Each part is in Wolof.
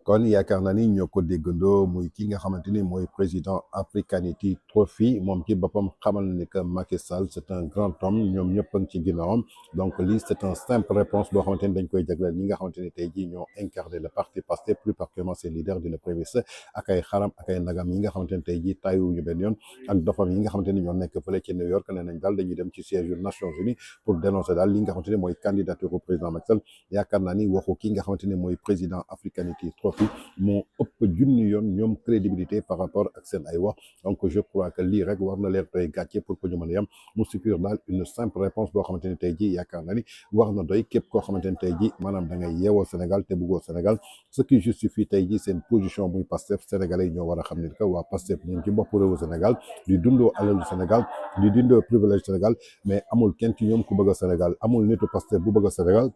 kon yaakaar naa ni ñoo ko déggandoo muy ki nga xamante ni mooy président Africanity Trophy moom ci boppam xamal na ni que Macky Sall c'est un grand homme ñoom ñëpp a ngi ci ginnaawam donc lii c'est un simple réponse boo xamante ni dañ koy jagleel ñi nga xamante ni tey jii ñoo incarné le parti Pastef plus particulièrement ses leaders di le premier ministre ak ay xaram ak ay nagam yi nga xamante ni tey jii tàyyiwuñu benn yoon ak dofam yi nga xamante ni ñoo nekk fële ci New York ne nañ daal dañuy dem ci siège yu Nations Unies pour dénoncer daal li nga xamante ni mooy candidature au président Macky Sall yaakaar naa ni waxu ki nga xamante ni mooy président Africanity Trophy moo ëpp junni yoon ñoom crédibilité par rapport ak seen ay wax donc je crois que lii rek war na leen doy gàcce pour que ñu mën a yam mu suffire daal une simple réponse boo xamante ni tey jii yaakaar na ni war na doy képp koo xamante ni tey jii maanaam da ngay yeewoo Sénégal te bëggoo Sénégal ce qui justifie tey jii seen position muy Pastef sénégalais yi ñoo war a xam ni que waa Pastef ñu ngi ci bopp réewu Sénégal di dundoo alalu Sénégal di dundoo privilège Sénégal mais amul kenn ci ñoom ku bëgg a Sénégal amul nitu Pastef bu bëgg a Sénégal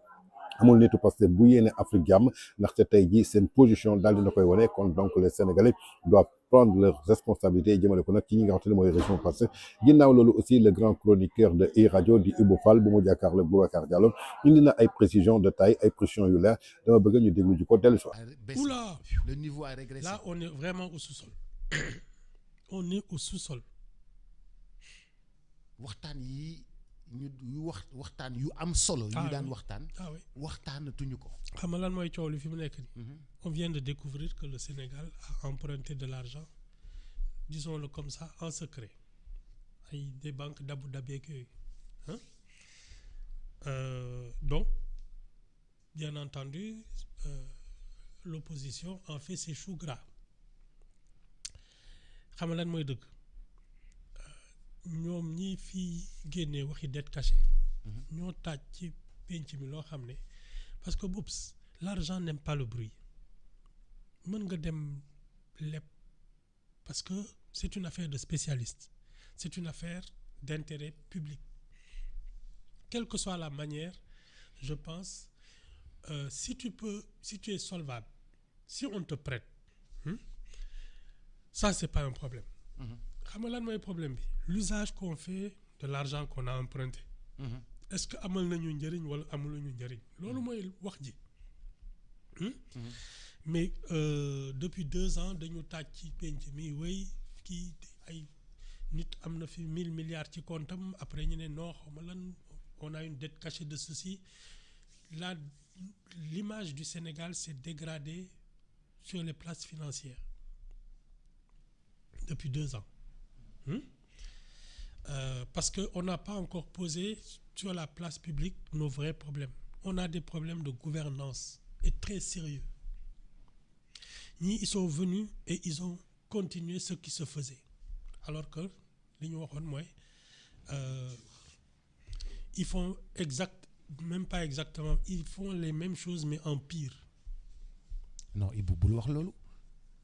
amul nitu Pastef bu yéene Afrique jàmm ndaxte tey jii seen position daal dina koy wane kon donc les Sénégalais doivent prendre leurs responsabilités jëmale ko nag ci ñi nga xamante ne mooy région Pastef ginnaaw loolu aussi le grand chroniqueur de iRadio di Ibou Fall bu mu jàkkaarloo Boubacar Diallo indi na ay précisions de taille ay précisions yu leer dama bëgg ñu déglu ji ko dellu si. Oula, le niveau a régressé. Là on est vraiment au sous-sol. On est au sous-sol. waxtaan yi ñu waxtaan yu am solo. yu daan waxtaan. waxtaanatuñu ko. xam nga lan mooy coow li fi mu nekk nii. On vient de découvrir que le Sénégal a emprunté de l'argent, disons-le comme ça, en secret. Ay des banques d'Abu Dhabi ak yooyu. Donc, bien entendu, l'opposition en fait ses choux gras. xam nga lan mooy dëgg. ñoom ñi fi génnee waxi dette cachée ñoo taaj ci penc mi loo xam ne parce que boops l'argent n'aime pas le bruit mën nga dem lépp parce que c'est une affaire de spécialiste, c'est une affaire d'intérêt public, quelle que soit la manière. Je pense si tu es solvable, si on te prête, ça c'est pas un problème. xam nga lan mooy problème bi, l'usage qu'on fait de l'argent qu'on a emprunté. Est-ce que amal nañu njëriñ wala amuluñu njëriñ, loolu mooy wax ji. Mais depuis 2 ans dañu taaj ci penc mi wéy kii ay nit am na fi 1000 milliards ci comptam après ñu ne non xawma lan on a une dette cachée de ceci. L'image du Sénégal s'est dégradée sur les places financières depuis 2 ans. Parce qu'on n'a pas encore posé sur la place publique nos vrais problèmes. On a des problèmes de gouvernance et très sérieux. Ils sont venus et ils ont continué ce qui se faisait. Alors que, ils font même pas exactement, ils font les mêmes choses mais en pire. Non,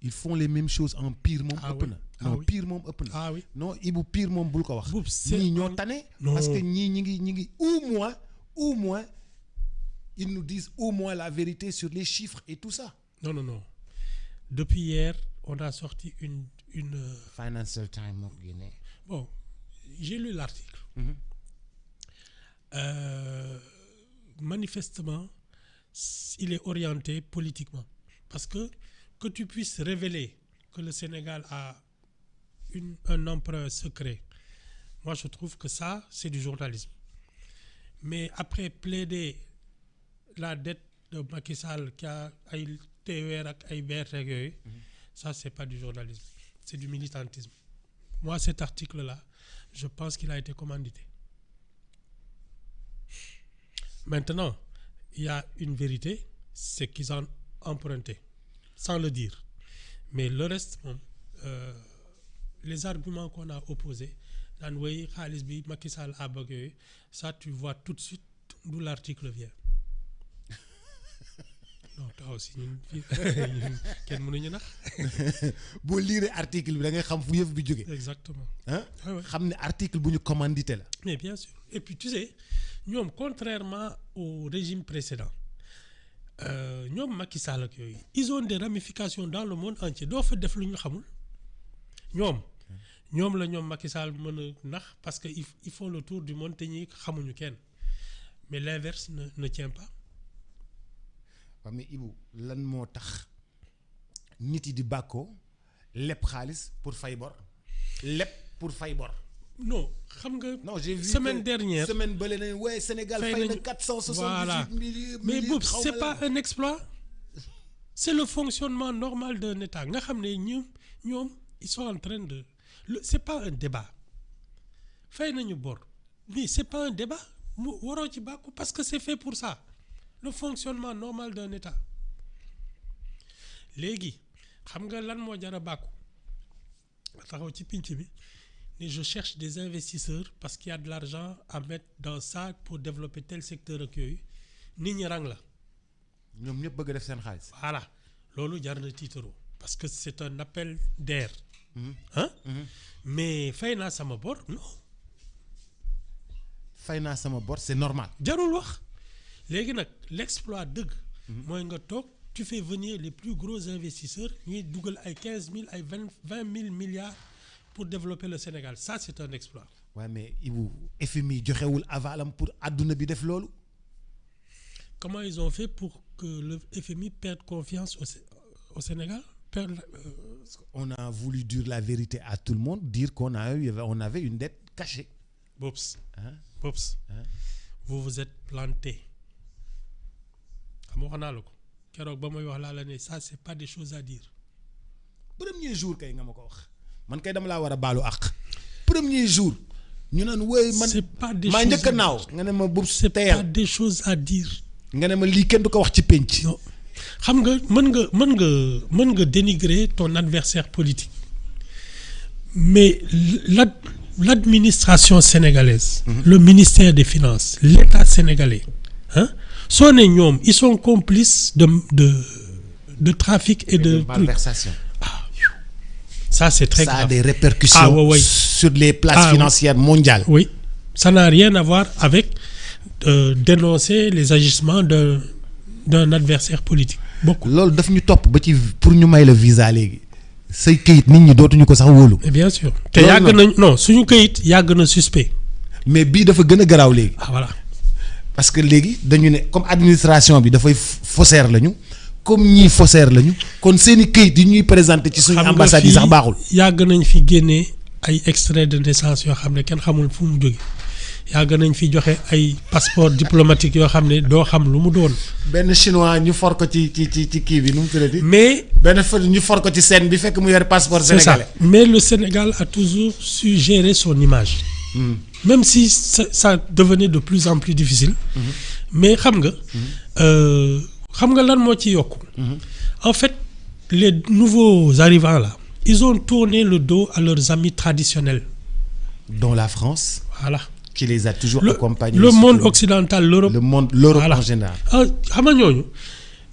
ils font les mêmes choses en pire. Pire mom ëpp na. Ah oui. Non, Ibou pire mom bul ko wax. Ñi ñoo tane parce que ñi ngi au moins ils nous disent au moins la vérité sur les chiffres et tout ça. Non. Depuis hier, on a sorti une Financial Times. Bon, j'ai lu l'article. Manifestement, il est orienté politiquement parce que tu puisses révéler que le Sénégal a un emprunt secret, moi je trouve que ça c'est du journalisme. Mais après plaider la dette de Macky Sall qui a ay TER ak ay BRT ak yooyu, ça c'est pas du journalisme, c'est du militantisme. Moi cet article là, je pense qu'il a été commandité. Maintenant, il y a une vérité, c'est qu'ils ont emprunté sans le dire. Mais le reste, les arguments qu'on a opposés, Macky Sall a bugué, ça tu vois tout de suite d'où l'article vient. Non, toi aussi, quel mënuñu nax. Boo lire article bi da ngay xam fu yëf bi jóge. Exactement. Xam ne article bu ñu commandité la. Mais bien sûr. Et puis tu sais, ñoom contrairement au régime précédent, ñoom Macky Sall ak yooyu, ils ont des ramifications dans le monde entier. Doo fa def lu ñu xamul. ñoom la ñoom Macky Sall mën a nax parce que ils font le tour du monde te ñi xamuñu kenn. Mais l'inverse ne tient pas. waaw mais Ibou lan moo tax nit yi di bàkkoo lépp xaalis pour fay bor lépp pour fay bor. non xam nga. non j'ai vu semaine dernière semaine bële nañ waaye Sénégal fay na 478 millions. mais boobu c'est pas un exploit. c'est le fonctionnement normal d'un État nga xam ne ñoom ils sont en train de c'est pas un débat fay nañu bor mais c'est pas un débat mu waroo ci bàkku parce que c'est fait pour ça le fonctionnement normal d'un État léegi xam nga lan moo jar a bàkku taxaw ci pinc bi ne je cherche des investisseurs parce qu'il y a de l'argent à mettre dans ça pour développer tel secteur ak yooyu nit ñi rang la. ñoom ñëpp bëgg def seen xaalis. voilà loolu jar na tiitaroo parce que c'est un appel d'air. mais fay naa sama bor non. fay naa sama bor c'est normal. jarul wax léegi nag l'exploit dëgg. mooy nga toog tu fais venir les plus gros investisseurs ñuy dugal ay 15 000 ay 20 000 milliards pour développer le Sénégal ça c'est un exploit. waaw mais Ibou FMI joxewul avalam pour àdduna bi def loolu. Comment ils ont fait pour que le FMI perde confiance au Sénégal? On a voulu dire la vérité à tout le monde, dire qu'on avait une dette cachée. Bops, Hein? Bops, Hein? vous vous êtes planté. xam nga wax naa la ko keroog ba may wax laa la ne ça c'est pas des choses à dire. Premier jour kay nga ma ko wax man kay dama laa war a baalu àq. Premier jour ñu naan wooy man c'est pas des maa choses njëkk a naaw nga ne ma bub c'est pas teyal des choses à dire. nga ne ma lii kenn du ko wax ci penc. Non xam nga mën nga dénigrer ton adversaire politique mais l'administration sénégalaise. Le ministère des Finances l'État sénégalais soo ne ñoom ils sont complices de trafic et de malversation. Ça c'est très Ça grave. a des répercussions ouais. sur les places financières mondiales. Oui, ça n'a rien à voir avec dénoncer les agissements d'un adversaire politique. Beaucoup. loolu daf ñu topp ba ci pour ñu may la visa léegi say këyit nit ñi dootuñu ko sax wóolu. Et bien sûr. te Loolu yàgg nañ non suñu këyit yàgg na suspect. mais bii dafa gën a garaaw léegi. Ah voilà. parce que léegi dañu ne comme administration bi dafay faussaire lañu comme ñii faussaire lañu kon seeni këyit yi ñuy présenter ci suñu ambassade yi sax baaxul. yàgg nañ fi génnee ay extrait de naissance yoo xam ne kenn xamul fu mu jóge yàgg nañ fi joxe ay passeport diplomatique yoo xam ne doo xam lu mu doon. benn chinois ñu for ko ci kii bi nu mu tuddati. mais benn fa ñu for ko ci scène bi fekk mu yor passeport c'est sénégalais. ça mais le Sénégal a toujours su gérer son image. Même si ça devenait de plus en plus difficile. mais xam nga lan moo ci yokku. En fait les nouveaux arrivants là ils ont tourné le dos à leurs amis traditionnels. dont la France. Voilà. qui les a toujours accompagnés. Le monde occidental, l'Europe. L'Europe Voilà. en général. xam nga ñooñu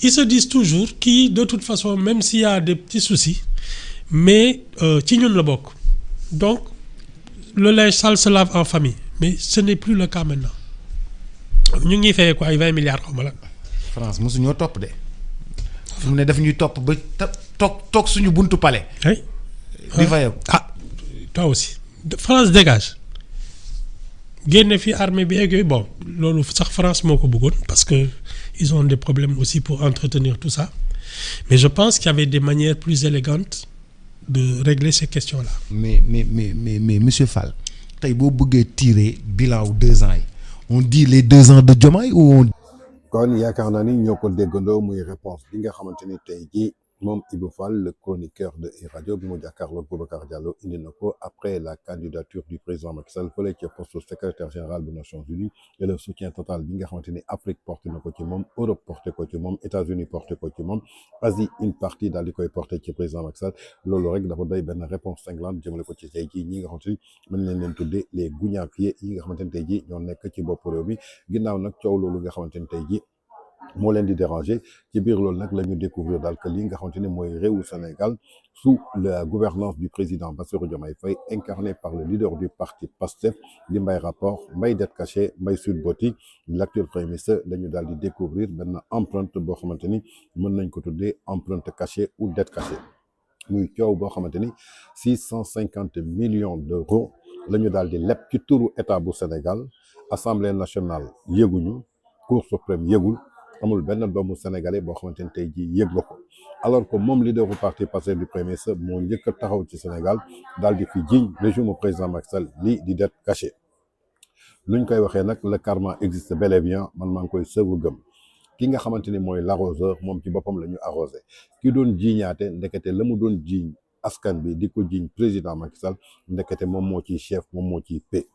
ils se disent toujours que de toute façon même s'il y a des petits soucis mais ci ñun la bokk donc le linge sale se lave en famille mais ce n'est plus le cas maintenant ñu ngi fayee ko ay 20 milliards xaw ma la. France mosu ñoo topp de. fi mu ne daf ñuy topp ba toog suñu buntu palais. oui. di fayoo. toi aussi France dégage génne fi armée bi ak yooyu bon loolu sax France moo ko bëggoon parce que ils ont des problèmes aussi pour entretenir tout ça mais je pense qu'il y avait des manières plus élégantes de régler ces questions-là. mais monsieur Fall tey boo bëggee tirer bilan wu 2 ans yi on dit les 2 ans de Diomaye ou on. kon yaakaar naa ni ñoo ko déggandoo muy réponse bi nga xamante ni tey jii moom Ibou Fall le chroniqueur de iRadio bi mu jàkkaarloo Boubacar Diallo indi na ko après la candidature du président Macky Sall fële ca poste secrétaire général des Nations Unies et le soutien total bi nga xamante ni Afrique porté na ko ci moom Europe porté ko ci moom États-Unis porté ko ci moom Asie une partie daal di koy porté ci président Macky Sall loolu rek dafa doy benn réponse cinglante jëmale ko ci tey jii ñi nga xamante ni mën nañ leen tuddee les guñaakiye yi nga xamante ni tey jii ñoo nekk ci bopp réew mi ginnaaw nag coow loolu nga xamante ni tey jii moo leen di déranger ci biir loolu nag la ñu découvrir daal que li nga xamante ni mooy réewu Sénégal sous la gouvernance du président Bassirou Diomaye Faye incarné par le leader du parti PASTEF di Mbaye Rapport Mbaye Det Caché Mbaye Sweet Beauty l'actuel premier ministre dañu daal di découvrir benn empreinte boo xamante ni mën nañ ko tuddee empreinte cachée ou dette cachée muy coow boo xamante ni 650 millions d'euros la ñu daal di leb ci turu état bu Sénégal Assemblée nationale yëguñu Cour suprême yëgul amul benn doomu sénégalais boo xamante ni tey jii yëg nga ko alors que moom leader bu parti Pastef du premier ministre moo njëkk a taxaw ci Sénégal daal di fi jiiñ régime président Macky Sall lii di dette cachée luñ koy waxee nag le karma existe bel et bien man maa ngi koy sëgu gëm ki nga xamante ni mooy l'arroseur moom ci boppam la ñu arrosé ki doon jiiñaate ndekete la mu doon jiiñ askan bi di ko jiiñ président Macky Sall ndekete moom moo ciy chef moom moo ciy paie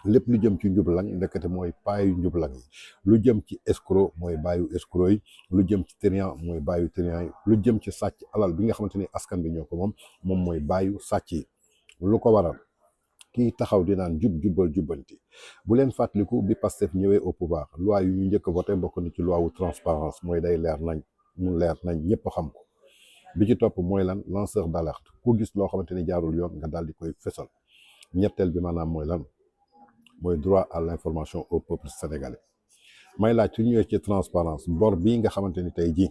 lépp lu jëm ci njublang ndekete mooy paayu njublang yi lu jëm ci escroc mooy baayu escroc yi lu jëm ci trian mooy baayu trian yi lu jëm ci sàcc alal bi nga xamante ni askan bi ñoo ko moom mooy baayu sàcc yi lu ko waral kii taxaw di naan jubbal jubbanti bu leen fàttaliku bi Pastef ñëwee au pouvoir loi yu ñu njëkk a voté bokk na ci loi wu transparence mooy day leer nañ mu leer nañ ñëpp xam ko bi ci topp mooy lan lanceur d'alerte ku gis loo xamante ni jaarul yoon nga daal di koy fesal ñetteel bi maanaam mooy lan mooy droit à l'information au peuple sénégalais may laaj su ñëwee ci transparence bor bii nga xamante ni tey jii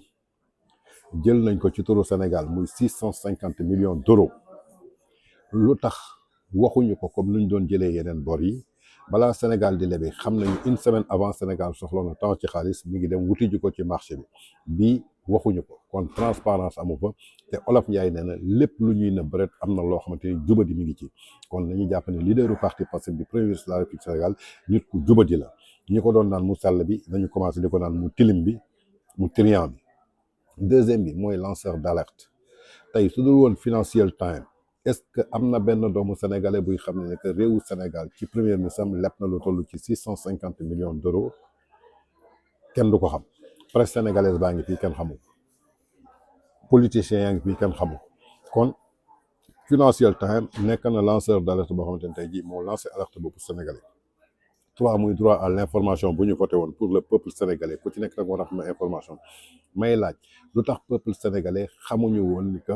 jël nañ ko ci turu Sénégal muy 650 millions d'euros lu tax waxuñu ko comme nuñ doon jëlee yeneen bor yi balaa Sénégal di lebi xam nañu une semaine avant Sénégal soxla na temps ci xaalis mi ngi dem wuti ji ko ci marché bi bii waxuñu ko kon transparence amu fa te Olof Njaay nee na lépp lu ñuy nëbb rek am na loo xamante ni jubadi mi ngi ci kon nañu jàpp ne leaderu parti Pastef du premier ministre de la République du Sénégal nit ku jubadi la ñi ko doon naan mu sell bi nañu commencé di ko naan mu tilim bi mu triant bi deuxième bi mooy lanceur d'alerte tey su dul woon Financial Times est-ce que am na benn doomu sénégalais buy xam ne que réewu Sénégal ci premier ministre am lepp na lu toll ci 650 millions d'euros kenn du ko xam presse sénégalaise baa ngi fii kenn xamul politiciens yaa ngi fii kenn xamul kon Financial Times nekk na lanceur d'alerte boo xamante ne tey jii moo lancé alerte boobu sénégalais trois muy droit à l'information bu ñu voté woon pour le peuple sénégalais ku ci nekk nag war a xam information may laaj lu tax peuple sénégalais xamuñu woon ni que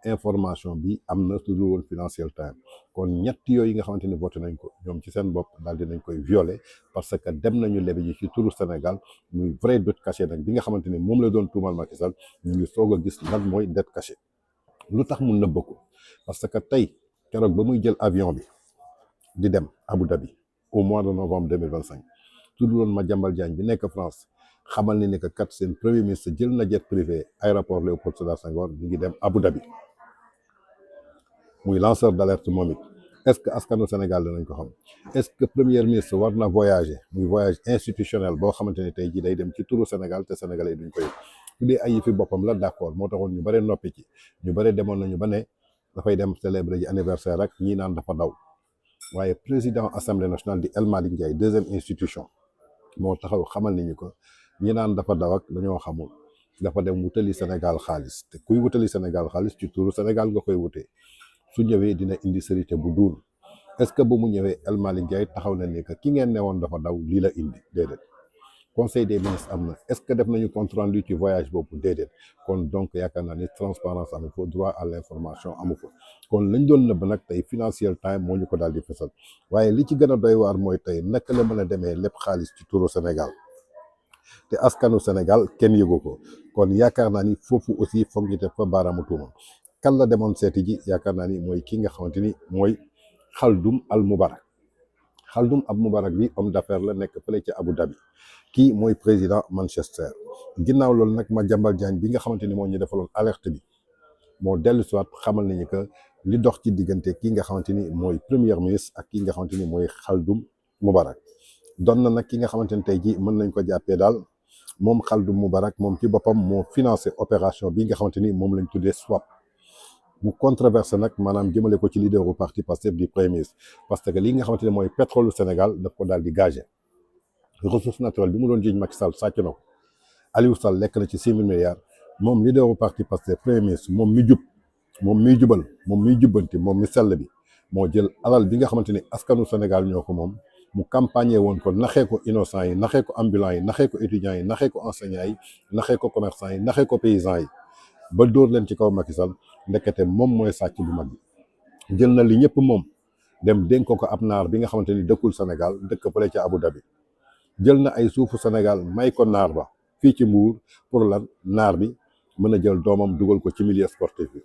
information bi am na su dul woon Financial Times kon ñett yooyu nga xamante ni voté nañ ko ñoom ci seen bopp daal dinañ koy violer parce que dem nañu lebi ji ci turu Sénégal muy vrai dette cachée nag bi nga xamante ni moom la doon tuumal Macky Sall ñu ngi soog a gis lan mooy dette cachée lu tax mu nëbb ko parce que tey keroog ba muy jël avion bi di dem Abu Dhabi au mois de novembre 2025 su dul woon Madiambal Diagne bi nekk France xamal ni que kat seen premier ministre jël na jet privé aéroport Léopold Sédar Senghor ñu ngi dem Abu Dhabi muy lanceur d'alerte moom it est-ce que askanu Sénégal danañ ko xam est-ce que premier ministre war na voyager muy voyage institutionnel boo xamante ni tey jii day dem ci turu Sénégal te sénégalais duñ koy su dee ay fi boppam la d'accord moo taxoon ñu bëri noppi ci ñu bëri demoon nañu ba ne dafay dem célébrer ji anniversaire rek ñii naan dafa daw waaye président assemblée nationale di El Malick Ndiaye deuxième institution moo taxaw xamal ni ñu ko ñi naan dafa daw ak dañoo xamul dafa dem wutali Sénégal xaalis te kuy wutali Sénégal xaalis ci turu Sénégal nga koy wutee su ñëwee dina indi sérité bu duul est-ce que ba mu ñëwee El Malick Ndiaye taxaw na ni que ki ngeen newoon dafa daw lii la indi déedéet conseil des ministres am na est-ce que def nañu compte rendu ci voyage boobu déedéet kon donc yaakaar naa ni transparence amu fa droit à l'information amu fa kon lañ doon nëbb nag tey Financial Times moo ñu ko daal di fesal waaye li ci gën a doy waar mooy tey naka la mën a demee lépp xaalis ci turu Sénégal te askanu Sénégal kenn yëgu ko kon yaakaar naa ni foofu aussi foog ñu def fa baaraamu tuuma kan la demoon seeti ji yaakaar naa ni mooy ki nga xamante ni mooy Khaldoum Al Moubarak Khaldoum Al Moubarak bi homme d'affaires la nekk fële ci Abu Dhabi kii mooy président Manchester ginnaaw loolu nag Madiambal Diagne bi nga xamante ni moo ñu defaloon alerte bi moo dellu siwaat xamal nañu que li dox ci diggante kii nga xamante ni mooy premier ministre ak kii nga xamante ni mooy Khaldoum Moubarak doon na nag ki nga xamante ni tey jii mën nañ ko jàppee daal moom Khaldoum Moubarak moom ci boppam moo financé opération bi nga xamante ni moom lañ tuddee swap mu controversé nag maanaam jëmale ko ci leader bu parti Pastef du premier ministre parce que li nga xamante ni mooy pétrole Sénégal daf ko daal di gagé ressource naturelle bi mu doon jiiñ Macky Sall sàcc na ko Aliou Sall lekk na ci 6 000 milliards moom leader bu parti Pastef premier ministre moom mi jub moom miy jubal moom miy jubbanti moom mi sell bi moo jël alal bi nga xamante ni askanu Sénégal ñoo ko moom mu campagne woon ko naxee ko innocent yi naxee ko ambulants yi naxee ko étudiants yi naxee ko enseignants yi naxee ko commerçants yi naxee ko paysans yi ba dóor leen ci kaw Macky Sall ndekete moom mooy sàcc bu mag bi jël na li ñëpp moom dem dénk ko ab naar bi nga xamante ni dëkkul Sénégal dëkk fële ca Abu Dhabi jël na ay suufu Sénégal may ko naar ba fii ci Mbour pour lan naar bi mën a jël doomam dugal ko ci milieu sportif bi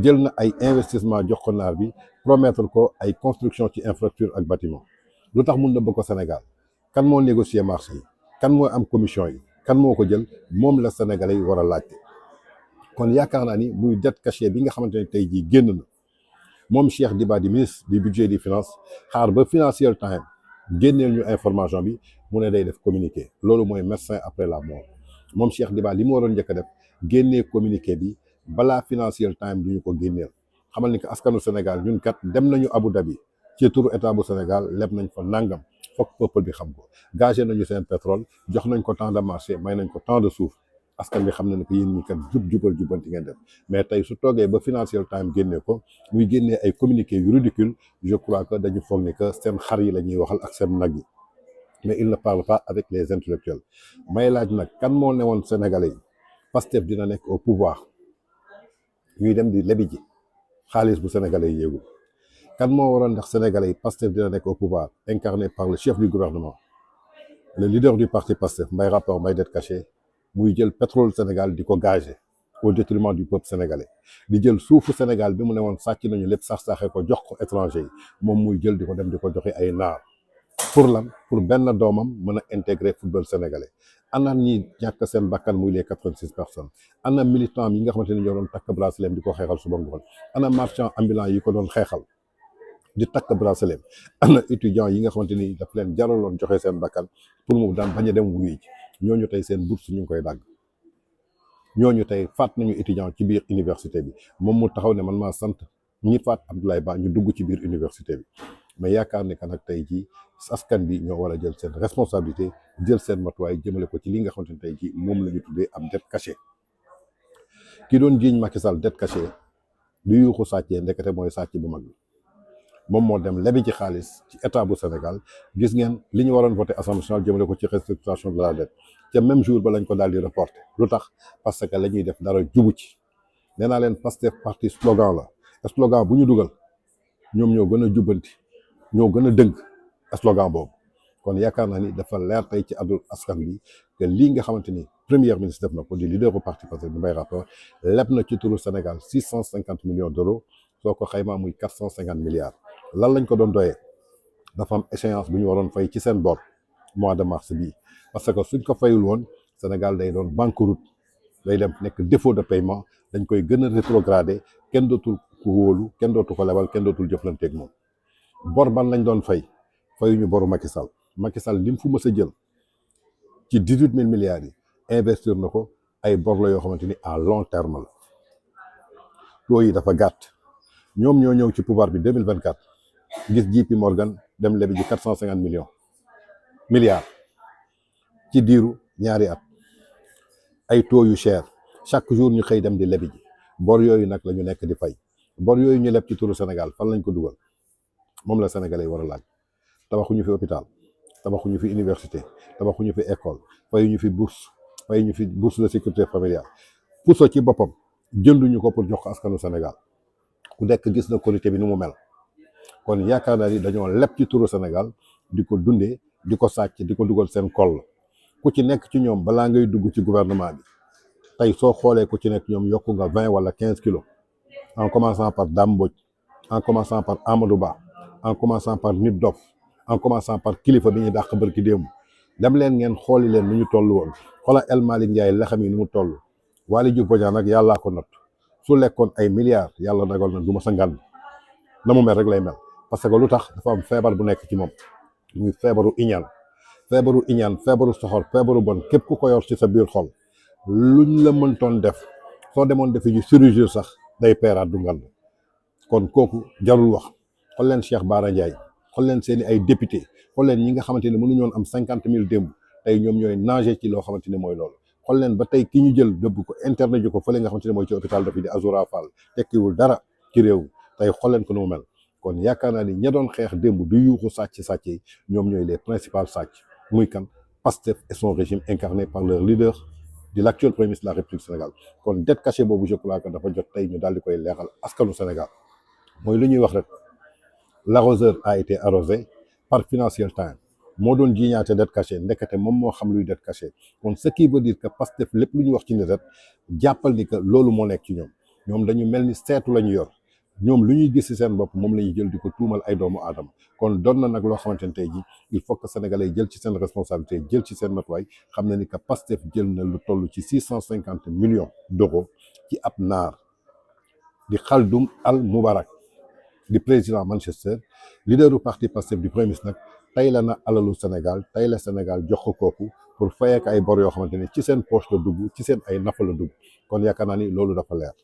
jël na ay investissement jox ko naar bi promettre ko ay construction ci infrastructure ak bâtiment lu tax mun na bëgg ko Sénégal kan moo négocier marché yi kan mooy am commission yi kan moo ko jël moom la Sénégalais yi war a laajte. kon yaakaar naa ni muy dette cachée bi nga xamante ne tey jii génn na moom Cheikh Diba di ministre du budget et des finances xaar ba Financial Times génneel ñu information bi mu ne day def communiqué loolu mooy médecin après la mort moom Cheikh Diba li mu waroon njëkk a def génnee communiqué bi balaa Financial Times du ñu ko génneel xamal ni que askanu Sénégal ñun kat dem nañu Abu Dhabi ci turu état bu Sénégal leb nañ fa nangam foog peuple bi xam ko gagé nañu seen pétrole jox nañ ko temps de marché may nañ ko temps de suuf askan bi xam na ne que yéen ñi kat jubal jubanti ngeen def mais tey su toogee ba Financial Times génnee ko muy génnee ay communiqué yu ridicule je crois que dañu foog ni que seen xar yi la ñuy waxal ak seen nag yi mais il ne parle pas avec les intellectuels may laaj nag kan moo newoon Sénégalais yi Pastef dina nekk au pouvoir ñuy dem di lebi ji xaalis bu Sénégalais yi yéegul kan moo waroon ndax Sénégalais yi Pastef dina nekk au pouvoir incarné par le chef du gouvernement le leader du parti Pastef Mbaye Rapport Mbaye dette cachée muy jël pétrole Sénégal di ko gagé au détriment du peuple sénégalais di jël suufu Sénégal bi mu ne woon sàcc nañu lépp sax-saxee ko jox ko étranger yi moom muy jël di ko dem di ko joxe ay naar pour lan pour benn doomam mën a intégrer football sénégalais ana ñi ñàkk seen bakkan muy les 86 personnes ana militant yi nga xamante ni ñoo doon takk bracelet di ko xeexal suba ngoon ana marchand ambulant yi ko doon xeexal di takk bracelet ana étudiant yi nga xamante ni daf leen jaraloon joxe seen bakkan pour mu daan bañ a dem wuyu ji ñooñu tey seen bourse ñu ngi koy dagg ñooñu tey faat nañu étudiant ci biir université bi moom mu taxaw ne man maa sant ñi faat Abdoulaye Ba ñu dugg ci biir université bi mais yaakaar ne que nag tey jii askan bi ñoo war a jël seen responsabilité jël seen matuwaay jëmale ko ci li nga xamante ne tey jii moom la ñu tuddee ab dette cachée ki doon jiiñ Macky Sall dette cachée du yuuxu sàccee ndekete mooy sàcc bu mag bi moom moo dem lebi ci xaalis ci état bu Sénégal gis ngeen li ñu waroon voté assemblée nationale jëmale ko ci restructuration de la dette ca même jour ba lañ ko daal di reporté lu tax parce que la ñuy def dara jubu ci nee naa leen Pastef parti slogan la slogan bu ñu dugal ñoom ñoo gën a jubbanti ñoo gën a dënk slogan boobu kon yaakaar naa ni dafa leer tey ci addu askan bi que lii nga xamante ni premier ministre def na ko di leader bu parti Pastef di Mbaye Rapport leb na ci turu Sénégal 650 millions d'euros soo ko xaymaa muy 450 milliards lan lañ ko doon doyee dafa am échéance bu ñu waroon fay ci seen bor mois de mars bii parce que suñ ko fayul woon Sénégal day doon banqueroute day dem nekk défaut de paiement dañ koy gën a rétrogradé kenn dootul ko wóolu kenn dootu ko lebal kenn dootul jëflanteeg moom bor ban lañ doon fayuñu boru Macky Sall Macky Sall li mu fu mës a jël ci 18 000 milliards yi investir na ko ay bor la yoo xamante ni à long terme la taux yi dafa gàtt ñoom ñoo ñëw ci pouvoir bi 2024 gis JP Morgan dem lebi ji 450 milliards ci diiru ñaari at ay taux yu cher chaque jour ñu xëy dem di lebi ji bor yooyu nag la ñu nekk di fay bor yooyu ñu leb ci turu Sénégal fan lañ ko dugal moom la Sénégalais yi war a laaj tabaxuñu fi hôpital tabaxuñu fi université tabaxuñu fi école fayuñu fi bourse de sécurité familiale puso ci boppam jënduñu ko pour jox ko askanu Sénégal ku nekk gis na qualité bi ni mu mel kon yaakaar naa ni dañoo leb ci turu Sénégal di ko dundee di ko sàcc di ko dugal seen koll ku ci nekk ci ñoom balaa ngay dugg ci gouvernement bi tey soo xoolee ku ci nekk ñoom yokku nga 20 wala 15 kilos en commençant par Dame Mbodj en commençant par Amadou Ba en commençant par Nit Dof en commençant par kilifa bi ñuy dàq bërki démb dem leen ngeen xooli leen nu ñu toll woon xoola El Malick Ndiaye lexam yi nu mu toll Waly Diouf Bodian nag yàllaa ko not su lekkoon ay milliards yàlla dagal na du ma sa ngan na mu mel rek lay mel parce que lu tax dafa am feebar bu nekk ci moom muy feebaru iñaan feebaru soxor feebaru bon képp ku ko yor ci sa biir xol luñ la mëntoon def soo demoon defi ji chirurgie sax day peeraat du ngan kon kooku jarul wax xool leen Cheikh Bara Ndiaye xool leen seeni ay député xool leen ñi nga xamante ne mënuñoon am 50 000 démb tey ñoom ñooy nager ci loo xamante ne mooy loolu xool leen ba tey ki ñu jël dëbb ko internet ji ko fële nga xamante ne mooy ci hôpital dafi di Azoura Fall tekkiwul dara ci réew tey xool leen ko nu mu mel kon yaakaar naa ni ña doon xeex démb du yuuxu sàcc yi ñoom ñooy les principaux sàcc muy kan Pastef et son régime incarné par leur leader de l'actuel premier ministre de la République du Sénégal kon dette cachée boobu je crois que dafa jot tey ñu daal di koy leeral askanu Sénégal mooy lu ñuy wax rek l'arroseur a été arrosé par Financial Times moo doon jiiñaate dette cachée ndekete moom moo xam luy dette cachée kon ce qui veut dire que Pastef lépp lu ñu wax ci nit rek jàppal ni que loolu moo nekk ci ñoom dañu mel ni seetu la ñu yor ñoom lu ñuy gis ci seen bopp moom la ñuy jël di ko tuumal ay doomu aadama kon doon na nag loo xamante ne tey jii il faut que sénégalais jël ci seen responsabilité jël ci seen matuwaay xam na ni que Pastef jël na lu toll ci 650 millions d'euros ci ab naar di Khaldoum Al Moubarak di président Manchester leader du parti Pastef du premier ministre nag tey la na alalu Sénégal tey la Sénégal jox ko kooku pour fayek ay bor yoo xamante ne ci seen poche la dugg ci seen ay nafa la dugg kon yaakaar naa ni loolu dafa leer.